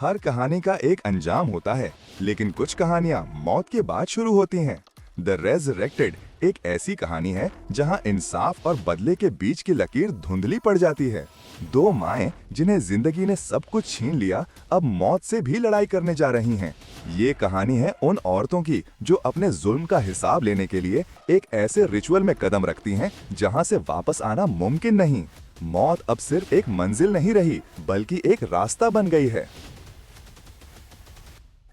हर कहानी का एक अंजाम होता है, लेकिन कुछ कहानियां मौत के बाद शुरू होती हैं। द रेज़रेक्टेड एक ऐसी कहानी है जहां इंसाफ और बदले के बीच की लकीर धुंधली पड़ जाती है। दो माएं जिन्हें जिंदगी ने सब कुछ छीन लिया, अब मौत से भी लड़ाई करने जा रही हैं। ये कहानी है उन औरतों की जो अपने जुल्म का हिसाब लेने के लिए एक ऐसे रिचुअल में कदम रखती हैं जहां से वापस आना मुमकिन नहीं। मौत अब सिर्फ एक मंजिल नहीं रही, बल्कि एक रास्ता बन गई है।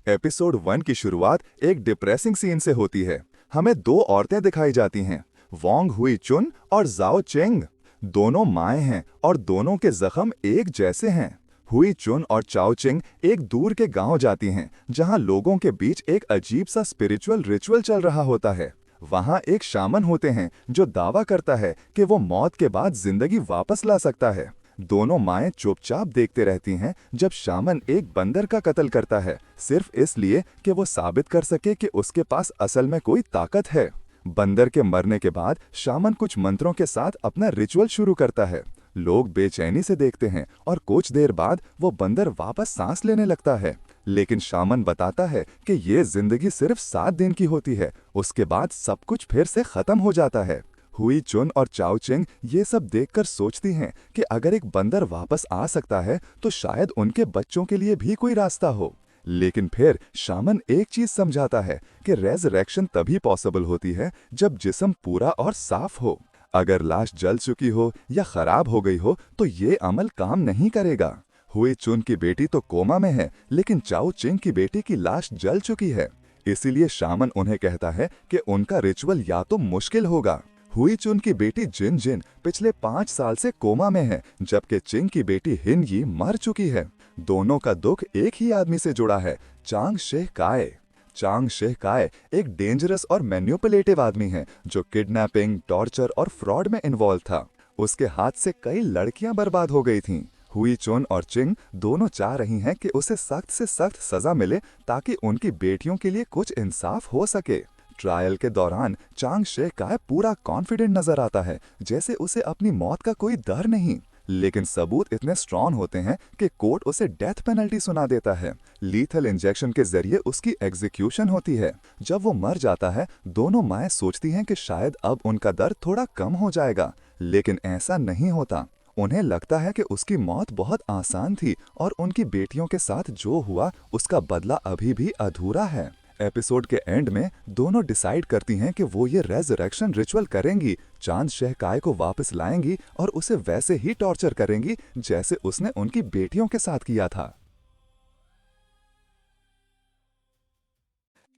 एपिसोड 1 की शुरुआत एक डिप्रेसिंग सीन से होती है। हमें दो औरतें दिखाई जाती हैं, वोंग हुई चुन और जाओ चेंग। दोनों माएं हैं और दोनों के जख्म एक जैसे हैं। हुई चुन और चाओ चिंग एक दूर के गांव जाती हैं, जहां लोगों के बीच एक अजीब सा स्पिरिचुअल रिचुअल चल रहा होता है। वहां एक शामन होते हैं जो दावा करता है कि वो मौत के बाद जिंदगी वापस ला सकता है। दोनों माएं चुपचाप देखते रहती हैं जब शामन एक बंदर का कत्ल करता है, सिर्फ इसलिए कि वो साबित कर सके कि उसके पास असल में कोई ताकत है। बंदर के मरने के बाद शामन कुछ मंत्रों के साथ अपना रिचुअल शुरू करता है। लोग बेचैनी से देखते हैं और कुछ देर बाद वो बंदर वापस सांस लेने लगता है। लेकिन शामन बताता है कि ये जिंदगी सिर्फ 7 दिन की होती है, उसके बाद सब कुछ फिर से खत्म हो जाता है। हुई चुन और चाओ चिंग ये सब देखकर सोचती हैं कि अगर एक बंदर वापस आ सकता है तो शायद उनके बच्चों के लिए भी कोई रास्ता हो। लेकिन फिर शामन एक चीज समझाता है कि रेज़रेक्शन तभी पॉसिबल होती है जब जिस्म पूरा और साफ हो। अगर लाश जल चुकी हो या खराब हो गई हो तो ये अमल काम नहीं करेगा। हुई चुन की बेटी तो कोमा में है, लेकिन चाओ चिंग की बेटी की लाश जल चुकी है। इसीलिए शामन उन्हें कहता है कि उनका रिचुअल या तो मुश्किल होगा। हुई चुन की बेटी जिन जिन पिछले 5 साल से कोमा में है, जबकि चिंग की बेटी हिन यी मर चुकी है। दोनों का दुख एक ही आदमी से जुड़ा है, चांग शेह काय। चांग शेह काय एक डेंजरस और मैन्युपुलेटिव आदमी है जो किडनैपिंग, टॉर्चर और फ्रॉड में इन्वॉल्व था। उसके हाथ से कई लड़कियां बर्बाद हो गई थीं। हुई चुन और चिंग दोनों चाह रही हैं कि उसे सख्त से सख्त सजा मिले ताकि उनकी बेटियों के लिए कुछ इंसाफ हो सके। ट्रायल के दौरान चांग शेह काय पूरा कॉन्फिडेंट नजर आता है, जैसे उसे अपनी मौत का कोई डर नहीं। लेकिन सबूत इतने स्ट्रॉन्ग होते हैं कि कोर्ट उसे डेथ पेनल्टी सुना देता है। लीथल इंजेक्शन के जरिए उसकी एग्जीक्यूशन होती है। जब वो मर जाता है, दोनों माएं सोचती हैं कि शायद अब उनका दर्द थोड़ा कम हो जाएगा, लेकिन ऐसा नहीं होता। उन्हें लगता है कि उसकी मौत बहुत आसान थी और उनकी बेटियों के साथ जो हुआ उसका बदला अभी भी अधूरा है। एपिसोड के एंड में दोनों डिसाइड करती हैं कि वो ये रेज़रेक्शन रिचुअल करेंगी, चांद शेह काय को वापस लाएंगी और उसे वैसे ही टॉर्चर करेंगी जैसे उसने उनकी बेटियों के साथ किया था।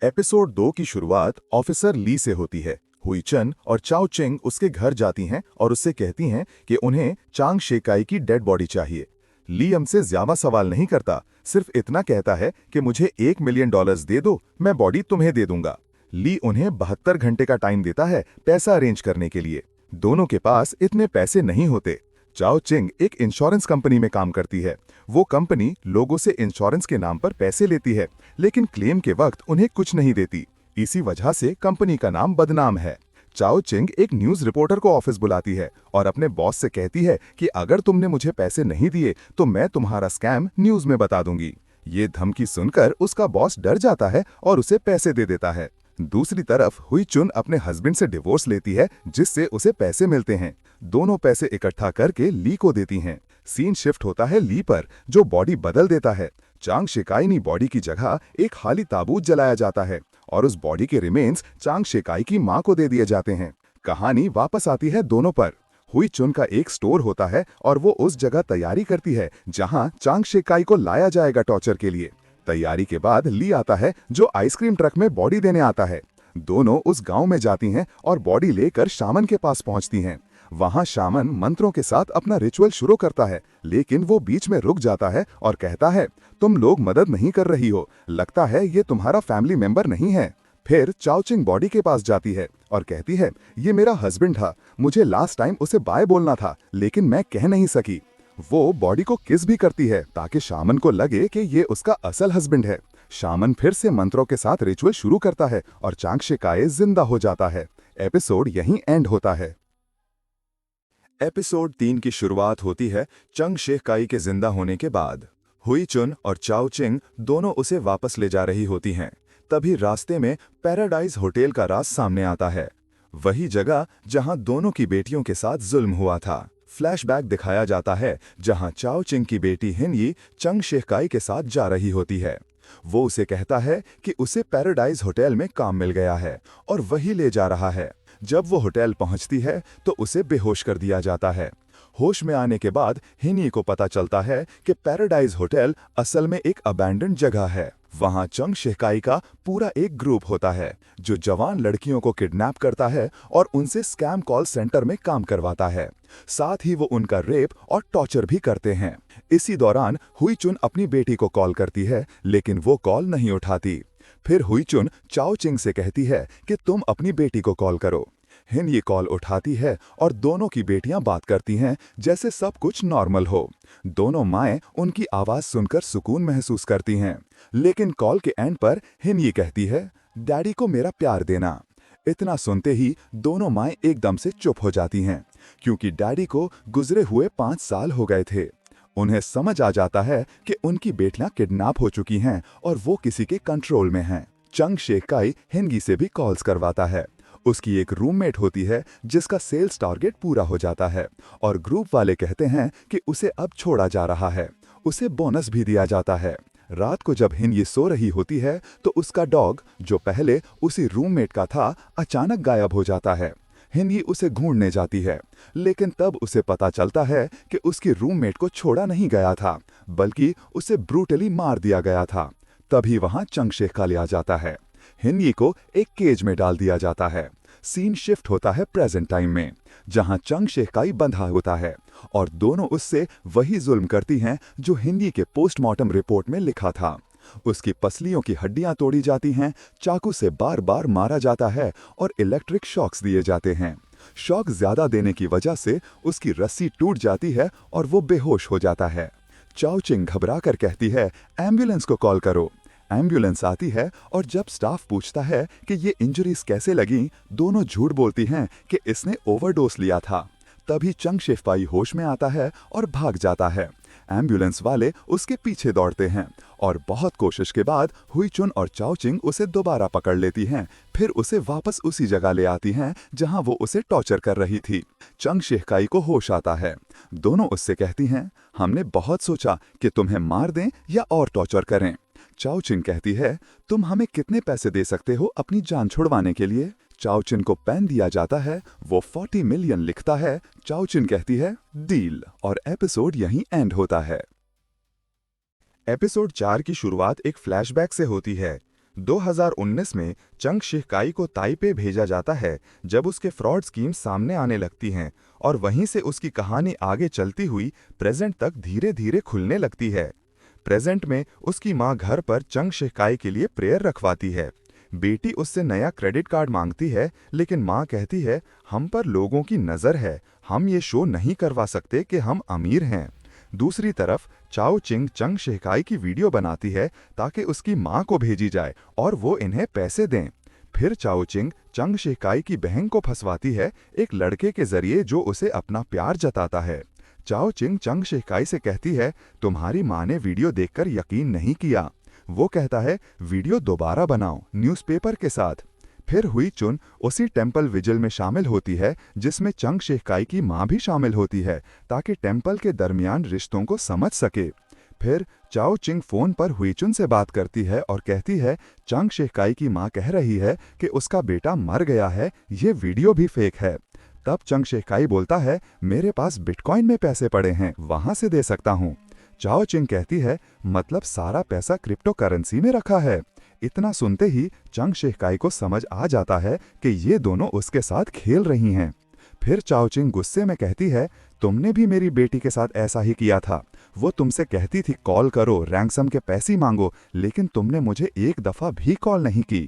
एपिसोड 2 की शुरुआत ऑफिसर ली से होती है। हुई चन और चाओ चिंग उसके घर जाती हैं और उससे कहती हैं कि उन्हें चांग शेकाई की डेड बॉडी चाहिए। ली हमसे ज्यादा सवाल नहीं करता, सिर्फ इतना कहता है कि मुझे $1 मिलियन दे दो, मैं बॉडी तुम्हें दे दूंगा। ली उन्हें 72 घंटे का टाइम देता है पैसा अरेंज करने के लिए। दोनों के पास इतने पैसे नहीं होते। चाओ चिंग एक इंश्योरेंस कंपनी में काम करती है। वो कंपनी लोगों से इंश्योरेंस के नाम पर पैसे लेती है, लेकिन क्लेम के वक्त उन्हें कुछ नहीं देती। इसी वजह से कंपनी का नाम बदनाम है। चाओ चिंग एक न्यूज रिपोर्टर को ऑफिस बुलाती है और अपने बॉस से कहती है कि अगर तुमने मुझे पैसे नहीं दिए तो मैं तुम्हारा स्कैम न्यूज में बता दूंगी। ये धमकी सुनकर उसका बॉस डर जाता है और उसे पैसे दे देता है। दूसरी तरफ हुई चुन अपने हस्बैंड से डिवोर्स लेती है, जिससे उसे पैसे मिलते हैं। दोनों पैसे इकट्ठा करके ली को देती हैं। सीन शिफ्ट होता है ली पर, जो बॉडी बदल देता है। चांग शेकाई बॉडी की जगह एक खाली ताबूत जलाया जाता है और उस बॉडी के रिमेन्स चांग शेकाई की मां को दे दिए जाते हैं। कहानी वापस आती है दोनों पर। हुई चुन का एक स्टोर होता है और वो उस जगह तैयारी करती है जहां चांग शेकाई को लाया जाएगा टॉर्चर के लिए। तैयारी के बाद ली आता है जो आइसक्रीम ट्रक में बॉडी देने आता है। दोनों उस गांव में जाती हैं और बॉडी लेकर शामन के पास पहुंचती हैं। वहां शामन मंत्रों के साथ अपना रिचुअल शुरू करता है, लेकिन वो बीच में रुक जाता है और कहता है, तुम लोग मदद नहीं कर रही हो, लगता है ये तुम्हारा फैमिली मेंबर नहीं है। फिर चाओ चिंग बॉडी के पास जाती है और कहती है, ये मेरा हस्बैंड था, मुझे लास्ट टाइम उसे बाय बोलना था लेकिन मैं कह नहीं सकी। वो बॉडी को किस भी करती है ताकि शामन को लगे कि ये उसका असल हस्बैंड है। शामन फिर से मंत्रों के साथ रिचुअल शुरू करता है और चांग शेकाई जिंदा हो जाता है। एपिसोड यहीं एंड होता है। एपिसोड 3 की शुरुआत होती है चंग शेह काई के जिंदा होने के बाद। हुई चुन और चाओ चिंग दोनों उसे वापस ले जा रही होती हैं। तभी रास्ते में पैराडाइज होटल का राज सामने आता है, वही जगह जहां दोनों की बेटियों के साथ जुल्म हुआ था। फ्लैशबैक दिखाया जाता है जहां चाओ चिंग की बेटी हिनयी चंग शेकाई के साथ जा रही होती है। वो उसे कहता है कि उसे पैराडाइज होटल में काम मिल गया है और वही ले जा रहा है। जब वो होटल पहुंचती है तो उसे बेहोश कर दिया जाता है। होश में आने के बाद हिनयी को पता चलता है कि पैराडाइज होटल असल में एक अबैंडन्ड जगह है। वहां चंग शेकाई का पूरा एक ग्रुप होता है जो जवान लड़कियों को किडनैप करता है और उनसे स्कैम कॉल सेंटर में काम करवाता है। साथ ही वो उनका रेप और टॉर्चर भी करते हैं। इसी दौरान हुई चुन अपनी बेटी को कॉल करती है, लेकिन वो कॉल नहीं उठाती। फिर हुई चुन चाओ चिंग से कहती है कि तुम अपनी बेटी को कॉल करो। हिनयी कॉल उठाती है और दोनों की बेटियां बात करती हैं जैसे सब कुछ नॉर्मल हो। दोनों माएं उनकी आवाज सुनकर सुकून महसूस करती हैं, लेकिन कॉल के एंड पर हिनयी कहती है, डैडी को मेरा प्यार देना। इतना सुनते ही दोनों माएं एकदम से चुप हो जाती हैं, क्योंकि डैडी को गुजरे हुए 5 साल हो गए थे। उन्हें समझ आ जाता है कि उनकी बेटियां किडनैप हो चुकी हैं और वो किसी के कंट्रोल में हैं। चंग शेकाई हिनगी से भी कॉल्स करवाता है। उसकी एक रूममेट होती है जिसका सेल्स टारगेट पूरा हो जाता है और ग्रुप वाले कहते हैं कि उसे अब छोड़ा जा रहा है। उसे बोनस भी दिया जाता है। रात को जब हिनगी सो रही होती है तो उसका डॉग, जो पहले उसी रूममेट का था, अचानक गायब हो जाता है। हिनगी उसे ढूंढने जाती है, लेकिन तब उसे पता चलता है कि उसकी रूममेट को छोड़ा नहीं गया था, बल्कि उसे ब्रूटली मार दिया गया था। तभी वहां चंग शेकाई आ जाता है। हिनगी को एक केज में डाल दिया जाता है। सीन शिफ्ट होता है प्रेजेंट टाइम में, जहां चंग शेकाई बंधा होता है और दोनों उससे वही जुल्म करती हैं जो हिनगी के पोस्टमार्टम रिपोर्ट में लिखा था। उसकी पसलियों की हड्डियां तोड़ी जाती हैं, चाकू से बार बार मारा जाता है और इलेक्ट्रिक शॉक्स दिए जाते हैं। शॉक ज्यादा देने की वजह से उसकी रस्सी टूट जाती है और वो बेहोश हो जाता है। चाओ चिंग घबराकर कहती है, एम्बुलेंस को कॉल करो। एम्बुलेंस आती है और जब स्टाफ पूछता है कि ये इंजरीज कैसे लगी, दोनों झूठ बोलती हैं कि इसने ओवरडोज लिया था। तभी चंग शेकाई होश में आता है और भाग जाता है। एम्बुलेंस वाले उसके पीछे दौड़ते हैं और बहुत कोशिश के बाद हुई चुन और चाओ चिंग उसे दोबारा पकड़ लेती हैं। फिर उसे वापस उसी जगह ले आती हैं जहां वो उसे टॉर्चर कर रही थी। चंग शेकाई को होश आता है। दोनों उससे कहती हैं, हमने बहुत सोचा कि तुम्हें मार दें या और टॉर्चर करें। चाओ चिंग कहती है, तुम हमें कितने पैसे दे सकते हो अपनी जान छुड़वाने के लिए? चाओ चिन को पेन दिया जाता है, वो 40 मिलियन लिखता है। चाओ चिन कहती है, डील, और एपिसोड यहीं एंड होता है। एपिसोड 4 की शुरुआत एक फ्लैशबैक से होती है। 2019 में चंग शेकाई को ताइपे भेजा जाता है जब उसके फ्रॉड स्कीम सामने आने लगती हैं और वहीं से उसकी कहानी आगे चलती हुई प्रेजेंट तक धीरे धीरे खुलने लगती है। प्रेजेंट में उसकी मां घर पर चंग शेकाई के लिए प्रेयर रखवाती है। बेटी उससे नया क्रेडिट कार्ड मांगती है, लेकिन मां कहती है, हम पर लोगों की नज़र है, हम ये शो नहीं करवा सकते कि हम अमीर हैं। दूसरी तरफ चाओ चिंग चंग शेकाई की वीडियो बनाती है ताकि उसकी मां को भेजी जाए और वो इन्हें पैसे दें। फिर चाओ चिंग चंग शेकाई की बहन को फंसवाती है एक लड़के के जरिए जो उसे अपना प्यार जताता है। चाओ चिंग चंग शेकाई से कहती है, तुम्हारी माँ ने वीडियो देखकर यकीन नहीं किया। वो कहता है, वीडियो दोबारा बनाओ न्यूज़पेपर के साथ। फिर हुई चुन उसी टेम्पल विजिल में शामिल होती है जिसमें चंग शेकाई की माँ भी शामिल होती है ताकि टेम्पल के दरमियान रिश्तों को समझ सके। फिर चाओ चिंग फोन पर हुई चुन से बात करती है और कहती है, चंग शेकाई की माँ कह रही है कि उसका बेटा मर गया है, ये वीडियो भी फेक है। तब चंग शेकाई बोलता है, मेरे पास बिटकॉइन में पैसे पड़े हैं, वहां से दे सकता हूँ। चाओ चिंग कहती है, मतलब सारा पैसा क्रिप्टो करेंसी में रखा है। इतना सुनते ही चंग शेकाई को समझ आ जाता है कि ये दोनों उसके साथ खेल रही हैं। फिर चाओ चिंग गुस्से में कहती है, तुमने भी मेरी बेटी के साथ ऐसा ही किया था। वो तुमसे कहती थी कॉल करो, रैंसम के पैसे मांगो, लेकिन तुमने मुझे एक दफा भी कॉल नहीं की।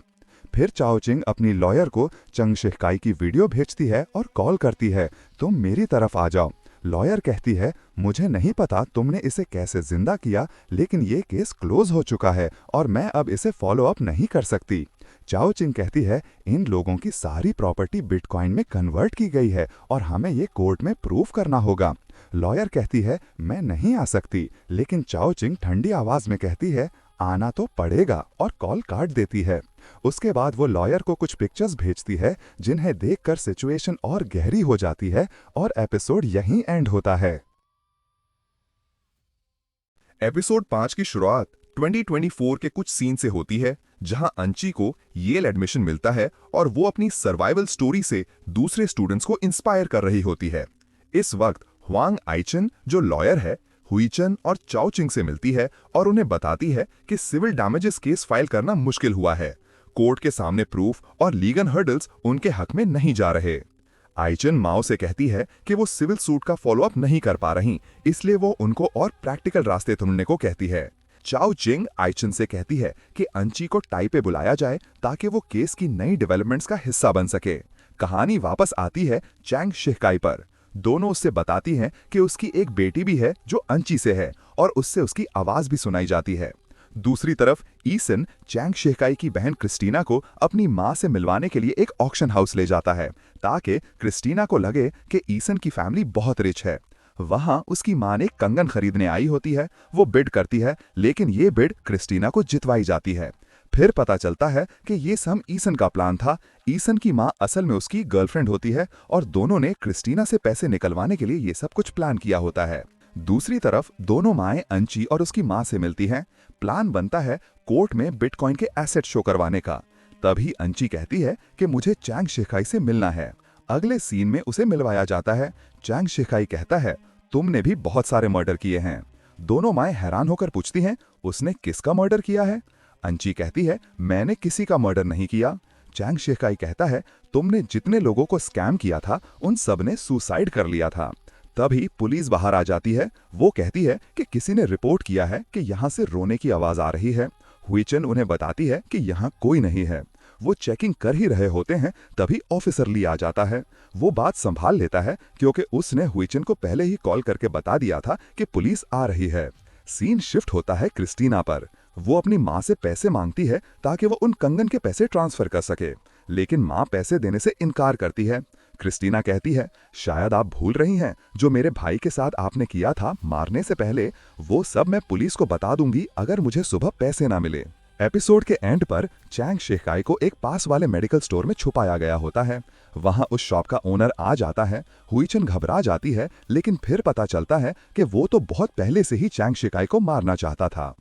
फिर चाओ चिंग अपनी लॉयर को चंग शेकाई की वीडियो भेजती है और कॉल करती है, तुम मेरी तरफ आ जाओ। लॉयर कहती है, मुझे नहीं पता तुमने इसे कैसे जिंदा किया, लेकिन ये केस क्लोज हो चुका है और मैं अब इसे फॉलो अप नहीं कर सकती। चाओ चिंग कहती है, इन लोगों की सारी प्रॉपर्टी बिटकॉइन में कन्वर्ट की गई है और हमें ये कोर्ट में प्रूफ करना होगा। लॉयर कहती है मैं नहीं आ सकती, लेकिन चाओ चिंग ठंडी आवाज में कहती है आना तो पड़ेगा और कॉल काट देती है। उसके बाद वो लॉयर को कुछ पिक्चर्स भेजती है जिन्हें देखकर सिचुएशन और गहरी हो जाती है और एपिसोड यहीं एंड होता है। एपिसोड 5 की शुरुआत 2024 के कुछ सीन से होती है जहां अंची को येल एडमिशन मिलता है और वो अपनी सर्वाइवल स्टोरी से दूसरे स्टूडेंट्स को इंस्पायर कर रही होती है। इस वक्त हुआंग आइचन जो लॉयर है हुईचन और चाओ चिंग से मिलती है और उन्हें बताती है कि सिविल डैमेजेस केस फाइल करना मुश्किल हुआ है। कोर्ट के सामने प्रूफ और लीगल हर्डल्स उनके हक में नहीं जा रहे। आइचन माओ से कहती है कि वो सिविल सूट का फॉलोअप नहीं कर पा रही, इसलिए वो उनको और प्रैक्टिकल रास्ते ढूंढने को कहती है। चाओ चिंग आइचन से कहती है कि अंची को टाई पे बुलाया जाए ताकि वो केस की नई डेवलपमेंट्स का हिस्सा बन सके। कहानी वापस आती है चैंग शिहकाई पर। दोनों उससे बताती हैं कि उसकी एक बेटी भी है जो अंची से है और उससे उसकी आवाज भी सुनाई जाती है। दूसरी तरफ ईसन चैंग शिहकाई की बहन क्रिस्टीना को अपनी मां से मिलवाने के लिए एक ऑक्शन हाउस ले जाता है ताकि क्रिस्टीना को लगे कि ईसन की फैमिली बहुत रिच है। वहां उसकी मां ने कंगन खरीदने आई होती है। वो बिड करती है, लेकिन ये बिड क्रिस्टीना को जितवाई जाती है। फिर पता चलता है कि ये सब ईसन का प्लान था। ईसन की मां असल में उसकी गर्लफ्रेंड होती है और दोनों ने क्रिस्टीना से पैसे निकलवाने के लिए ये सब कुछ प्लान किया होता है। दूसरी तरफ दोनों माएं अंची और उसकी मां से मिलती हैं। प्लान बनता है कोर्ट में बिटकॉइन के एसेट शो करवाने का। तभी अंची कहती है कि मुझे चैंग शिहकाई से मिलना है। अगले सीन में उसे मिलवाया जाता है। चैंग शिहकाई कहता है तुमने भी बहुत सारे मर्डर किए हैं। दोनों माएं हैरान होकर पूछती हैं उसने किसका मर्डर किया है। अंची कहती है मैंने किसी का मर्डर नहीं किया। चैंग शिहकाई कहता है तुमने जितने लोगों को स्कैम किया था उन सब ने सुसाइड कर लिया था। तभी पुलिस बाहर आ जाती है। वो कहती है कि किसी ने रिपोर्ट किया है कि यहाँ से रोने की आवाज आ रही है। हुईचन उन्हें बताती है कि यहाँ कोई नहीं है। वो चेकिंग कर ही रहे होते हैं, तभी ऑफिसर ली आ जाता है। वो बात संभाल लेता है क्योंकि उसने हुईचन को पहले ही कॉल करके बता दिया था कि पुलिस आ रही है। सीन शिफ्ट होता है क्रिस्टीना पर। वो अपनी माँ से पैसे मांगती है ताकि वो उन कंगन के पैसे ट्रांसफर कर सके, लेकिन माँ पैसे देने से इनकार करती है। क्रिस्टीना कहती है शायद आप भूल रही हैं जो मेरे भाई के साथ आपने किया था मारने से पहले, वो सब मैं पुलिस को बता दूंगी अगर मुझे सुबह पैसे ना मिले। एपिसोड के एंड पर चैंग शिहकाई को एक पास वाले मेडिकल स्टोर में छुपाया गया होता है। वहां उस शॉप का ओनर आ जाता है। हुईचन घबरा जाती है, लेकिन फिर पता चलता है कि वो तो बहुत पहले से ही चैंग शिहकाई को मारना चाहता था।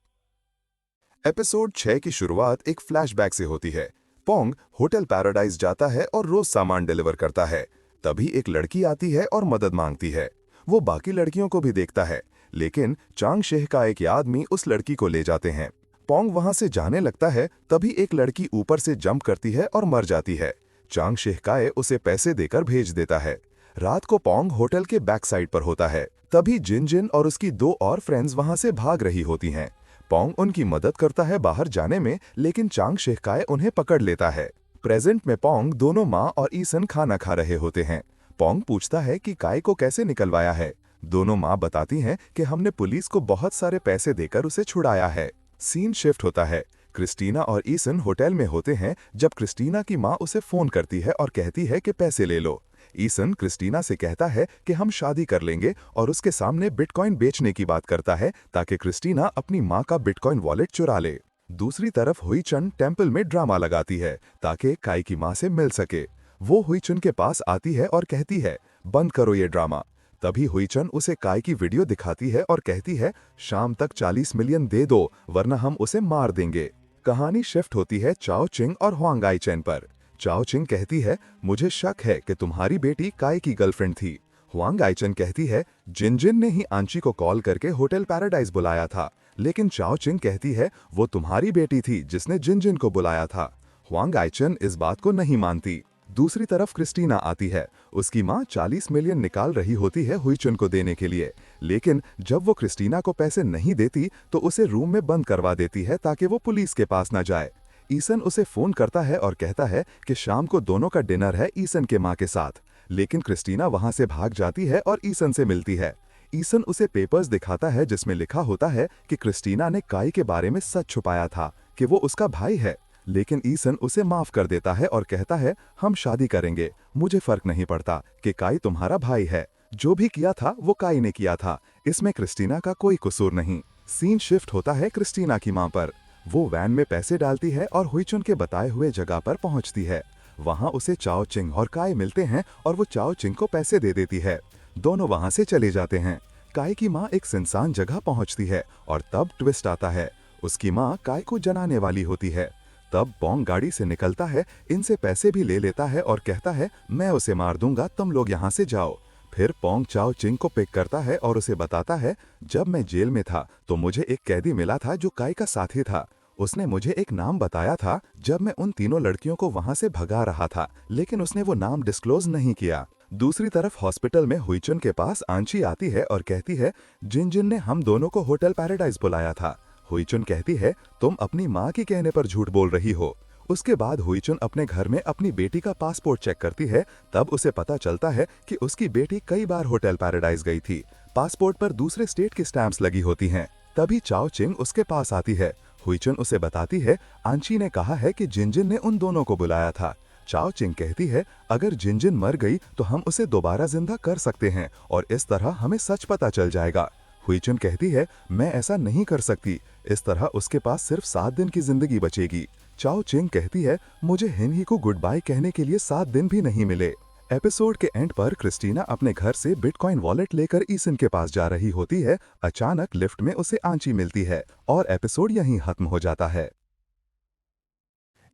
एपिसोड 6 की शुरुआत एक फ्लैशबैक से होती है। पोंग होटल पैराडाइज जाता है और रोज सामान डिलीवर करता है। तभी एक लड़की आती है और मदद मांगती है। वो बाकी लड़कियों को भी देखता है, लेकिन चांग शिहकाई के आदमी उस लड़की को ले जाते हैं। पोंग वहां से जाने लगता है, तभी एक लड़की ऊपर से जंप करती है और मर जाती है। चांग शिहकाई उसे पैसे देकर भेज देता है। रात को पोंग होटल के बैक साइड पर होता है। तभी जिन जिन और उसकी 2 और फ्रेंड्स वहां से भाग रही होती हैं। पोंग उनकी मदद करता है बाहर जाने में, लेकिन चांग शिहकाई उन्हें पकड़ लेता है। प्रेजेंट में पोंग दोनों माँ और ईसन खाना खा रहे होते हैं। पोंग पूछता है कि काई को कैसे निकलवाया है। दोनों माँ बताती हैं कि हमने पुलिस को बहुत सारे पैसे देकर उसे छुड़ाया है। सीन शिफ्ट होता है। क्रिस्टीना और ईसन होटल में होते हैं जब क्रिस्टीना की माँ उसे फोन करती है और कहती है कि पैसे ले लो। ईसन क्रिस्टीना से कहता है कि हम शादी कर लेंगे और उसके सामने बिटकॉइन बेचने की बात करता है ताकि क्रिस्टीना अपनी माँ का बिटकॉइन वॉलेट चुरा ले। दूसरी तरफ हुईचन टेम्पल में ड्रामा लगाती है ताकि काई की माँ से मिल सके। वो हुईचन के पास आती है और कहती है बंद करो ये ड्रामा। तभी हुईचन उसे काई की वीडियो दिखाती है और कहती है शाम तक 40 मिलियन दे दो वरना हम उसे मार देंगे। कहानी शिफ्ट होती है चाओ चिंग और हुआंग आइचेन पर। चाओ चिंग कहती है मुझे शक है कि तुम्हारी बेटी काई की गर्लफ्रेंड थी। हुआंग आइचेन कहती है जिन जिन ने ही आंची को कॉल करके होटल पैराडाइज बुलाया था, लेकिन चाओ चिंग कहती है वो तुम्हारी बेटी थी जिसने जिन जिन को बुलाया था। हुआंग आइचेन इस बात को नहीं मानती। दूसरी तरफ क्रिस्टीना आती है। उसकी माँ 40 मिलियन निकाल रही होती है हुईचन को देने के लिए, लेकिन जब वो क्रिस्टीना को पैसे नहीं देती तो उसे रूम में बंद करवा देती है ताकि वो पुलिस के पास न जाए। ईसन उसे फोन करता है और कहता है कि शाम को दोनों का डिनर है ईसन के माँ के साथ, लेकिन क्रिस्टीना वहां से भाग जाती है और ईसन से मिलती है। ईसन उसे पेपर्स दिखाता है जिसमें लिखा होता है कि क्रिस्टीना ने काई के बारे में सच छुपाया था कि वो उसका भाई है, लेकिन ईसन उसे माफ कर देता है और कहता है हम शादी करेंगे, मुझे फर्क नहीं पड़ता कि काई तुम्हारा भाई है। जो भी किया था वो काई ने किया था, इसमें क्रिस्टीना का कोई कसूर नहीं। सीन शिफ्ट होता है क्रिस्टीना की मां पर। वो वैन में पैसे डालती है और हुईचुन के बताए हुए जगह पर पहुंचती है। वहां उसे चाओ चिंग और काई मिलते हैं और वो चाओ चिंग को पैसे दे देती है। दोनों वहां से चले जाते हैं। काई की मां एक सुनसान जगह पहुंचती है और तब ट्विस्ट आता है। उसकी मां काई को जनाने वाली होती है। तब पोंग गाड़ी से निकलता है, इनसे पैसे भी ले लेता है और कहता है, मैं उसे मार दूंगा, तुम लोग यहाँ से जाओ। फिर पोंग चाओ चिंग को पिक करता है और उसे बताता है, जब मैं जेल में था तो मुझे एक कैदी मिला था जो काई का साथी था। उसने मुझे एक नाम बताया था जब मैं उन तीनों लड़कियों को वहां से भगा रहा था, लेकिन उसने वो नाम डिस्क्लोज नहीं किया। दूसरी तरफ हॉस्पिटल में हुईचुन के पास आंची आती है और कहती है, जिन जिन ने हम दोनों को होटल पैराडाइज बुलाया था। हुईचुन कहती है, तुम अपनी माँ के कहने पर झूठ बोल रही हो। उसके बाद हुईचुन अपने घर में अपनी बेटी का पासपोर्ट चेक करती है। तब उसे पता चलता है कि उसकी बेटी कई बार होटल पैराडाइज गई थी। पासपोर्ट पर दूसरे स्टेट की स्टैंप्स लगी होती हैं। तभी चाओ चिंग उसके पास आती है। हुईचुन उसे बताती है, आंची ने कहा है कि जिनजिन ने उन दोनों को बुलाया था। चाओ चिंग कहती है, अगर जिनजिन मर गई तो हम उसे दोबारा जिंदा कर सकते हैं और इस तरह हमें सच पता चल जाएगा। हुईचुन कहती है, मैं ऐसा नहीं कर सकती, इस तरह उसके पास सिर्फ 7 दिन की जिंदगी बचेगी। चाओ चिंग कहती है, मुझे हिनही को गुड बाय कहने के लिए 7 दिन भी नहीं मिले। एपिसोड के एंड पर क्रिस्टीना अपने घर से बिटकॉइन वॉलेट लेकर ईसन के पास जा रही होती है। अचानक लिफ्ट में उसे आंची मिलती है और एपिसोड यहीं खत्म हो जाता है।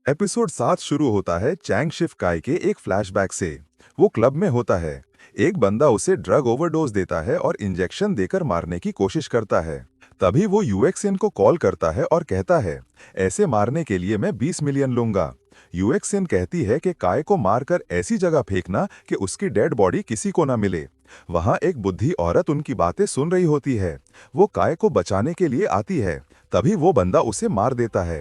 एपिसोड 7 शुरू होता है चैंग शिफ काई के एक फ्लैशबैक से। वो क्लब में होता है। एक बंदा उसे ड्रग ओवरडोज देता है और इंजेक्शन देकर मारने की कोशिश करता है। तभी वो यूएक्सएन को कॉल करता है और कहता है, ऐसे मारने के लिए मैं 20 मिलियन लूंगा। यूएक्सएन कहती है कि काय को मारकर ऐसी जगह फेंकना कि उसकी डेड बॉडी किसी को ना मिले। वहां एक बुद्धि औरत उनकी बातें सुन रही होती है। वो काय को बचाने के लिए आती है। तभी वो बंदा उसे मार देता है।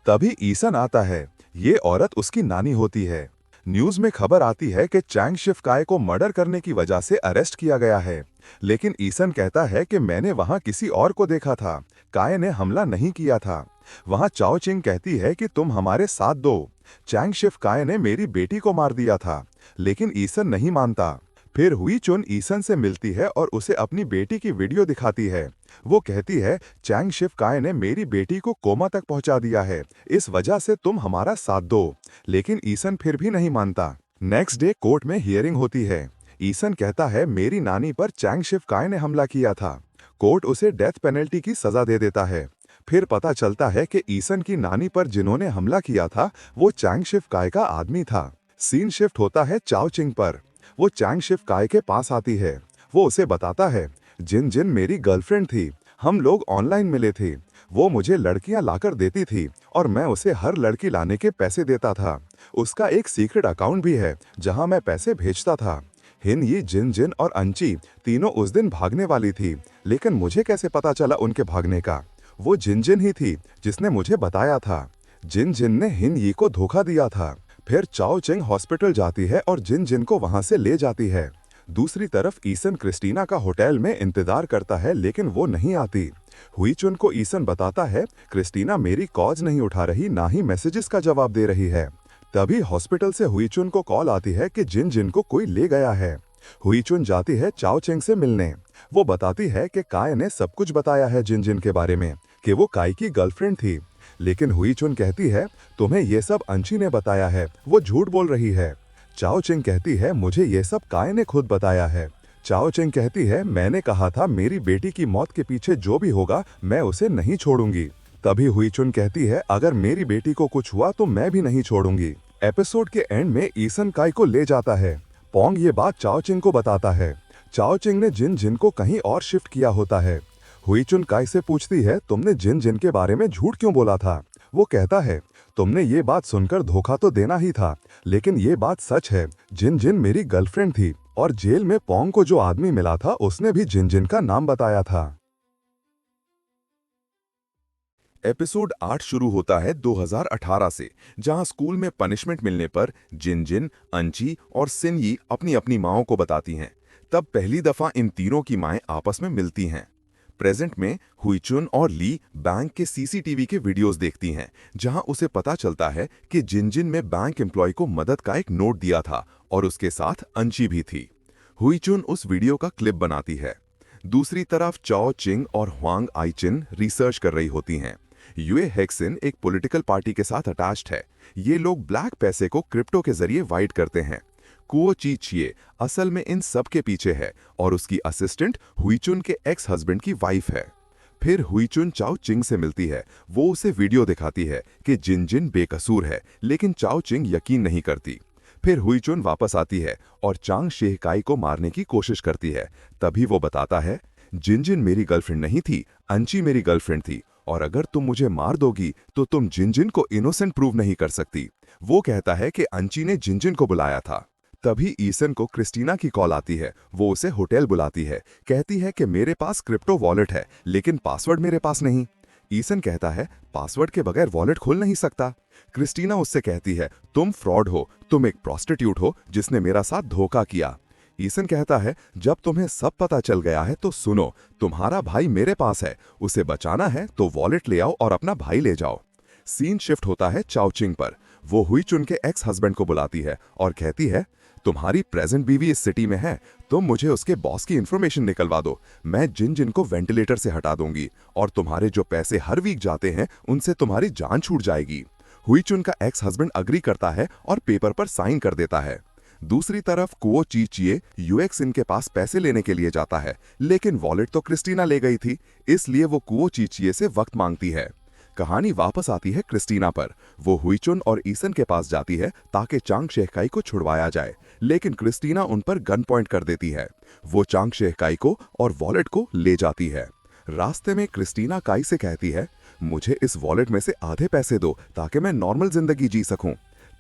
तभी ईसन आता है। ये औरत उसकी नानी होती है। न्यूज में खबर आती है कि चैंग शिफ काय को मर्डर करने की वजह से अरेस्ट किया गया है। लेकिन ईसन कहता है कि मैंने वहां किसी और को देखा था, काय ने हमला नहीं किया था। वहां चाओ चिंग कहती है कि तुम हमारे साथ दो, चैंग शिफ काय ने मेरी बेटी को मार दिया था। लेकिन ईसन नहीं मानता। फिर हुईचुन ईसन से मिलती है और उसे अपनी बेटी की वीडियो दिखाती है। वो कहती है, चैंग शिफ काय ने मेरी बेटी को कोमा तक पहुंचा दिया है, इस वजह से तुम हमारा साथ दो। लेकिन ईसन फिर भी नहीं मानता। नेक्स्ट डे कोर्ट में हियरिंग होती है। ईसन कहता है, मेरी नानी पर चैंग शिफ काय ने हमला किया था। कोर्ट उसे डेथ पेनल्टी की सजा दे देता है। फिर पता चलता है कि ईसन की नानी पर जिन्होंने हमला किया था वो चैंग शिफ काय का आदमी था। सीन शिफ्ट होता है चाओ चिंग पर। वो चैंग शिफ काय के पास आती है। वो उसे बताता है, जिन जिन मेरी गर्लफ्रेंड थी, हम लोग ऑनलाइन मिले थे। वो मुझे लड़कियां लाकर देती थी और मैं उसे हर लड़की लाने के पैसे देता था। उसका एक सीक्रेट अकाउंट भी है जहां मैं पैसे भेजता था। हिन ये जिन जिन और अंची तीनों उस दिन भागने वाली थी, लेकिन मुझे कैसे पता चला उनके भागने का? वो जिन जिन ही थी जिसने मुझे बताया था। जिन जिन ने हिन ये को धोखा दिया था। फिर चाओ चिंग हॉस्पिटल जाती है और जिन जिन को वहां से ले जाती है। दूसरी तरफ ईसन क्रिस्टीना का होटल में इंतजार करता है, लेकिन वो नहीं आती। हुईचुन को ईसन बताता है, क्रिस्टीना मेरी कॉल्स नहीं उठा रही, ना ही मैसेजेस का जवाब दे रही है। तभी हॉस्पिटल से हुईचुन को कॉल आती है कि जिन जिन को कोई ले गया है। हुईचुन जाती है चाओ चिंग से मिलने। वो बताती है कि काय ने सब कुछ बताया है जिन जिन के बारे में, कि वो काय की गर्लफ्रेंड थी। लेकिन हुईचुन कहती है, तुम्हें ये सब अंची ने बताया है, वो झूठ बोल रही है। चाओ चिंग कहती है, मुझे ये सब काय ने खुद बताया है। चाओ चिंग कहती है, मैंने कहा था मेरी बेटी की मौत के पीछे जो भी होगा मैं उसे नहीं छोड़ूंगी। तभी हुईचुन कहती है, अगर मेरी बेटी को कुछ हुआ तो मैं भी नहीं छोड़ूंगी। एपिसोड के एंड में ईसन काय को ले जाता है। पोंग ये बात चाओ चिंग को बताता है। चाओ चिंग ने जिन जिन को कहीं और शिफ्ट किया होता है। हुईचुन काय से पूछती है, तुमने जिन जिन के बारे में झूठ क्यों बोला था? वो कहता है, तुमने ये बात सुनकर धोखा तो देना ही था, लेकिन ये बात सच है, जिन जिन मेरी गर्लफ्रेंड थी और जेल में पोंग को जो आदमी मिला था उसने भी जिन जिन का नाम बताया था। एपिसोड 8 शुरू होता है 2018 से, जहां स्कूल में पनिशमेंट मिलने पर जिन जिन, अंची और सिनयी अपनी अपनी माओं को बताती हैं। तब पहली दफा इन तीनों की माएं आपस में मिलती हैं। प्रेजेंट में हुईचुन और ली बैंक के सीसीटीवी के वीडियोस देखती हैं, जहां उसे पता चलता है कि जिन जिन में बैंक एम्प्लॉय को मदद का एक नोट दिया था और उसके साथ अंची भी थी। हुईचुन उस वीडियो का क्लिप बनाती है। दूसरी तरफ चाओ चिंग और हुआंग आईचिन रिसर्च कर रही होती हैं। यूए हेक्सिन एक पॉलिटिकल पार्टी के साथ अटैच्ड है। ये लोग ब्लैक पैसे को क्रिप्टो के जरिए वाइट करते हैं। कुओ ची चिए असल में इन सब के पीछे है और उसकी असिस्टेंट हुईचुन के एक्स हस्बैंड की वाइफ है। फिर हुईचुन चाओ चिंग से मिलती है। वो उसे वीडियो दिखाती है कि जिनजिन बेकसूर है, लेकिन चाओ चिंग यकीन नहीं करती। फिर हुईचुन वापस आती है और चांग शेहकाई को मारने की कोशिश करती है। तभी वो बताता है, जिनजिन मेरी गर्लफ्रेंड नहीं थी, अंची मेरी गर्लफ्रेंड थी, और अगर तुम मुझे मार दोगी तो तुम जिनजिन को इनोसेंट प्रूव नहीं कर सकती। वो कहता है कि अंची ने जिनजिन को बुलाया था। तभी ईसन को क्रिस्टीना की कॉल आती है। वो उसे होटल बुलाती है, कहती है कि मेरे पास क्रिप्टो वॉलेट है, लेकिन पासवर्ड मेरे पास नहीं। ईसन कहता है, पासवर्ड के बगैर वॉलेट खोल नहीं सकता। क्रिस्टीना उससे कहती है, तुम फ्रॉड हो, तुम एक प्रोस्टिट्यूट हो जिसने मेरा साथ धोखा किया। ईसन कहता है, जब तुम्हें सब पता चल गया है तो सुनो, तुम्हारा भाई मेरे पास है, उसे बचाना है तो वॉलेट ले आओ और अपना भाई ले जाओ। सीन शिफ्ट होता है चाओचिंग पर। वो हुईचुन के एक्स हस्बैंड को बुलाती है और कहती है, तुम्हारी प्रेजेंट बीवी इस सिटी में है, तुम मुझे उसके बॉस की इंफॉर्मेशन निकलवा दो, मैं जिनजिन को वेंटिलेटर से हटा दूंगी और तुम्हारे जो पैसे हर वीक जाते हैं उनसे तुम्हारी जान छूट जाएगी। हुईचुन का एक्स हस्बैंड अग्री करता है और पेपर पर साइन कर देता है। दूसरी तरफ कुओ ची चिए यूएक्सिन के पास पैसे लेने के लिए जाता है, लेकिन वॉलेट तो क्रिस्टीना ले गई थी, इसलिए वो कुओ ची चिए से वक्त मांगती है। कहानी वापस आती है क्रिस्टीना पर। वो हुईचुन और ईसन के पास जाती है ताकि चांग शेहकाई को छुड़वाया जाए, लेकिन क्रिस्टीना उन पर गन पॉइंट कर देती है। वो चांग शेहकाई को और वॉलेट को ले जाती है। रास्ते में क्रिस्टीना काई से कहती है, मुझे इस वॉलेट में से आधे पैसे दो ताकि मैं नॉर्मल जिंदगी जी सकूं।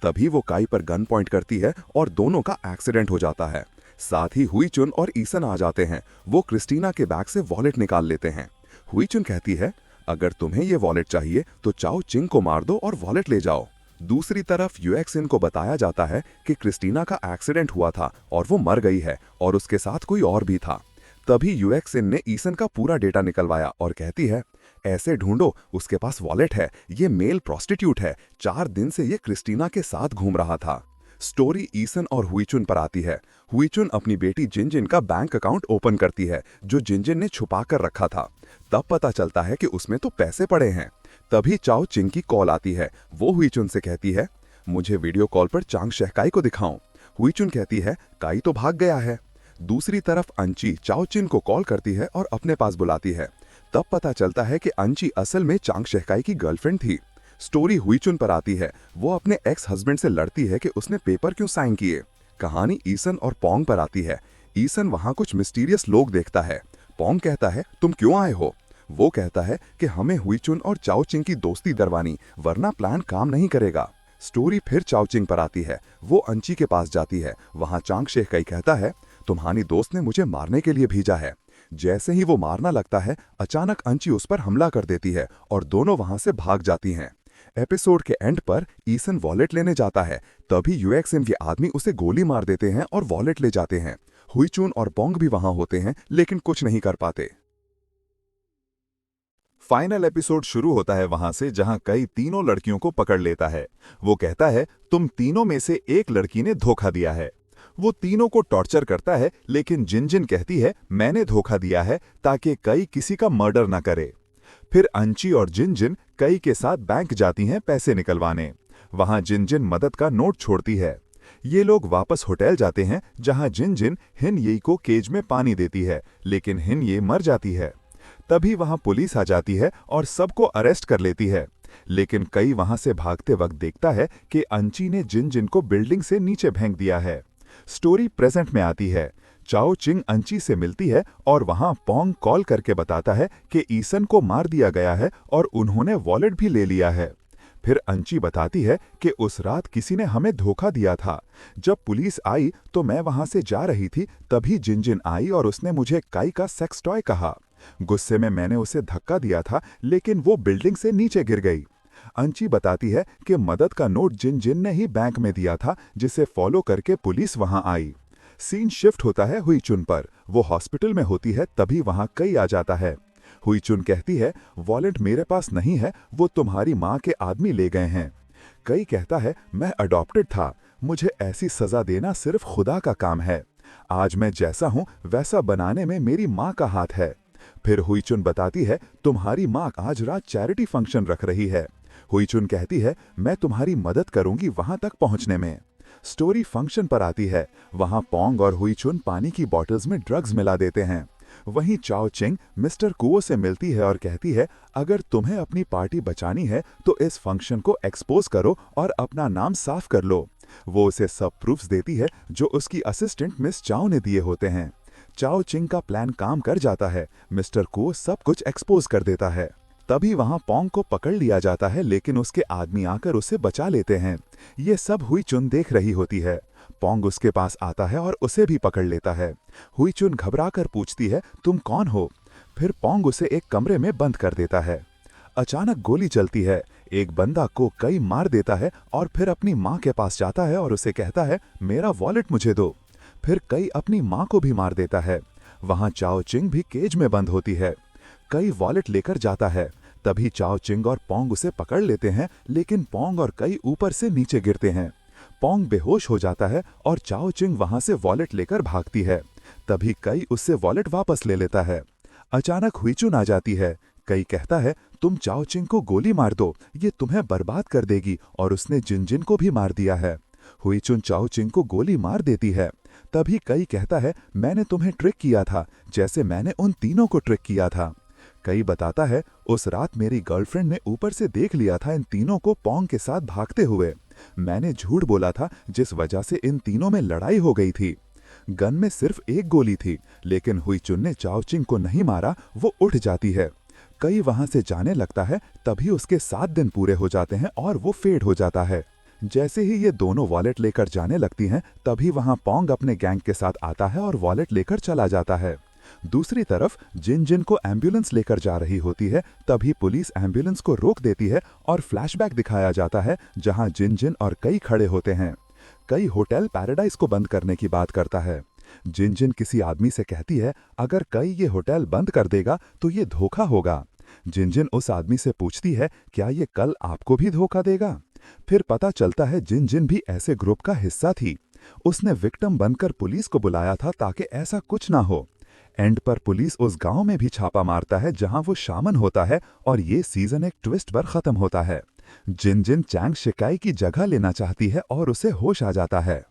तभी वो काई पर गन पॉइंट करती है और दोनों का एक्सीडेंट हो जाता है। साथ ही हुईचुन और ईसन आ जाते हैं। वो क्रिस्टीना के बैग से वॉलेट निकाल लेते हैं। हुईचुन कहती है, अगर तुम्हें ये वॉलेट चाहिए तो चाओ चिंग को मार दो और वॉलेट ले जाओ। दूसरी तरफ यूएक्सिन को बताया जाता है कि क्रिस्टीना का एक्सीडेंट हुआ था और वो मर गई है और उसके साथ कोई और भी था। तभी यूएक्सिन ने ईसन का पूरा डेटा निकलवाया और कहती है, ऐसे ढूंढो, उसके पास वॉलेट है, ये मेल प्रोस्टिट्यूट है, 4 दिन से ये क्रिस्टीना के साथ घूम रहा था। स्टोरी ईसन और हुईचुन पर आती है। हुईचुन अपनी बेटी जिनजिन का बैंक अकाउंट ओपन करती है जो जिनजिन ने छुपा कर रखा था। तब पता चलता है कि उसमें तो पैसे पड़े हैं। तभी चाओ चिंग की कॉल आती है। वो हुईचुन से कहती है, मुझे वीडियो कॉल पर चांग शेहकाई को दिखाऊं। हुईचुन कहती है, काई तो भाग गया है। दूसरी तरफ अंची चाओ चिंग को कॉल करती है और अपने पास बुलाती है। तब पता चलता है कि अंची असल में चांग शेहकाई की गर्लफ्रेंड थी। स्टोरी हुईचुन पर आती है। वो अपने एक्स हस्बैंड से लड़ती है कि उसने पेपर क्यों साइन किए। कहानी ईसन और पोंग पर आती है। ईसन वहां कुछ मिस्टीरियस लोग देखता है। पोंग कहता है, तुम क्यों आए हो? वो कहता है कि हमें हुईचुन और चाओ चिंग की दोस्ती दरवानी, वरना प्लान काम नहीं करेगा। स्टोरी फिर चाओ चिंग पर आती है। वो अंची के पास जाती है। वहां चांग शेहकाई कहता है, तुम्हारी दोस्त ने मुझे मारने के लिए भेजा है। जैसे ही वो मारना लगता है, अचानक अंची उस पर हमला कर देती है और दोनों वहां से भाग जाती हैं। एपिसोड के एंड पर ईसन वॉलेट लेने जाता है। तभी यूएक्सिन के आदमी उसे गोली मार देते हैं और वॉलेट ले जाते हैं। हुईचुन और पोंग भी वहां होते हैं, लेकिन कुछ नहीं कर पाते। फाइनल एपिसोड शुरू होता है वहां से जहां कई तीनों लड़कियों को पकड़ लेता है। वो कहता है, तुम तीनों में से एक लड़की ने धोखा दिया है। वो तीनों को टॉर्चर करता है, लेकिन जिनजिन कहती है, मैंने धोखा दिया है ताकि कई किसी का मर्डर ना करे। फिर अंची और जिनजिन कई के साथ बैंक जाती हैं पैसे निकलवाने। वहां जिनजिन मदद का नोट छोड़ती है। ये लोग वापस होटल जाते हैं जहां जिनजिन हिन ये को केज में पानी देती है, लेकिन हिन ये मर जाती है। तभी वहां पुलिस आ जाती है और सबको अरेस्ट कर लेती है, लेकिन कई वहां से भागते वक्त देखता है कि अंची ने जिनजिन को बिल्डिंग से नीचे फेंक दिया है। स्टोरी प्रेजेंट में आती है। चाओ चिंग अंची से मिलती है और वहां पोंग कॉल करके बताता है कि ईसन को मार दिया गया है और उन्होंने वॉलेट भी ले लिया है। फिर अंची बताती है कि उस रात किसी ने हमें धोखा दिया था। जब पुलिस आई तो मैं वहां से जा रही थी, तभी जिनजिन आई और उसने मुझे काई का सेक्स टॉय कहा। गुस्से में मैंने उसे धक्का दिया था, लेकिन वो बिल्डिंग से नीचे गिर गई। अंची बताती है कि मदद का नोट जिनजिन ने ही बैंक में दिया था, जिसे फॉलो करके पुलिस वहां आई। सीन शिफ्ट होता है हुईचुन पर। वो हॉस्पिटल में होती है, तभी वहां कई आ जाता है। हुईचुन कहती है, वॉलेट मेरे पास नहीं है, वो तुम्हारी माँ के आदमी ले गए हैं। कई कहता है, मैं अडॉप्टेड था, मुझे ऐसी सजा देना सिर्फ खुदा का काम है। आज मैं जैसा हूँ वैसा बनाने में मेरी माँ का हाथ है। फिर हुईचुन बताती है, तुम्हारी माँ आज रात चैरिटी फंक्शन रख रही है। हुईचुन कहती है, मैं तुम्हारी मदद करूंगी वहां तक पहुंचने में। स्टोरी फंक्शन पर आती है। वहां पोंग और हुईचुन पानी की बॉटल्स में ड्रग्स मिला देते हैं। वहीं चाओ चिंग मिस्टर कुओ से मिलती है और कहती है, अगर तुम्हें अपनी पार्टी बचानी है तो इस फंक्शन को एक्सपोज करो और अपना नाम साफ कर लो। वो उसे सब प्रूफ्स देती है जो उसकी असिस्टेंट मिस चाओ ने दिए होते हैं। चाओ चिंग का प्लान काम कर जाता है। मिस्टर कुओ सब कुछ एक्सपोज कर देता है। तभी वहां पोंग को पकड़ लिया जाता है, लेकिन उसके आदमी आकर उसे बचा लेते हैं। ये सब हुईचुन देख रही होती है। पोंग उसके पास आता है और उसे भी पकड़ लेता है। हुईचुन घबराकर पूछती है, तुम कौन हो? फिर पोंग उसे एक कमरे में बंद कर देता है। अचानक गोली चलती है। एक बंदा को कई मार देता है और फिर अपनी माँ के पास जाता है और उसे कहता है, मेरा वॉलेट मुझे दो। फिर कई अपनी माँ को भी मार देता है। वहां चाओ चिंग भी केज में बंद होती है। कई वॉलेट लेकर जाता है। तभी चाओ चिंग और पोंग उसे पकड़ लेते हैं, लेकिन पोंग और कई ऊपर से नीचे गिरते हैं। पोंग बेहोश हो जाता है और चाओ चिंग वहां से वॉलेट लेकर भागती है। तभी कई उससे वॉलेट वापस ले लेता है। अचानक हुईचुन आ जाती है। कई कहता है, तुम चाओ चिंग को गोली मार दो, ये तुम्हें बर्बाद कर देगी, और उसने जिनजिन को भी मार दिया है। हुईचुन चाओ चिंग को गोली मार देती है। तभी कई कहता है, मैंने तुम्हें ट्रिक किया था, जैसे मैंने उन तीनों को ट्रिक किया था। कई बताता है, उस रात मेरी गर्लफ्रेंड ने ऊपर से देख लिया था इन तीनों को पोंग के साथ भागते हुए। मैंने झूठ बोला था, जिस वजह से इन तीनों में लड़ाई हो गई थी। गन में सिर्फ एक गोली थी, लेकिन हुईचुन ने चाओ चिंग को नहीं मारा। वो उठ जाती है। कई वहां से जाने लगता है। तभी उसके 7 दिन पूरे हो जाते हैं और वो फेड हो जाता है। जैसे ही ये दोनों वॉलेट लेकर जाने लगती हैं, तभी वहां पोंग अपने गैंग के साथ आता है और वॉलेट लेकर चला जाता है। दूसरी तरफ जिनजिन को एम्बुलेंस लेकर जा रही होती है। तभी पुलिस एम्बुलेंस को रोक देती है और फ्लैशबैक दिखाया जाता है, जहां जिनजिन और कई खड़े होते हैं। कई होटल पैराडाइज को बंद करने की बात करता है। जिनजिन किसी आदमी से कहती है, अगर कई ये होटल बंद कर देगा तो ये धोखा होगा। जिनजिन उस आदमी से पूछती है, क्या ये कल आपको भी धोखा देगा? फिर पता चलता है जिनजिन भी ऐसे ग्रुप का हिस्सा थी। उसने विक्टिम बनकर पुलिस को बुलाया था ताकि ऐसा कुछ ना हो। एंड पर पुलिस उस गांव में भी छापा मारता है जहां वो शामन होता है, और ये सीजन एक ट्विस्ट पर खत्म होता है। जिनजिन चांग शिकाई की जगह लेना चाहती है और उसे होश आ जाता है।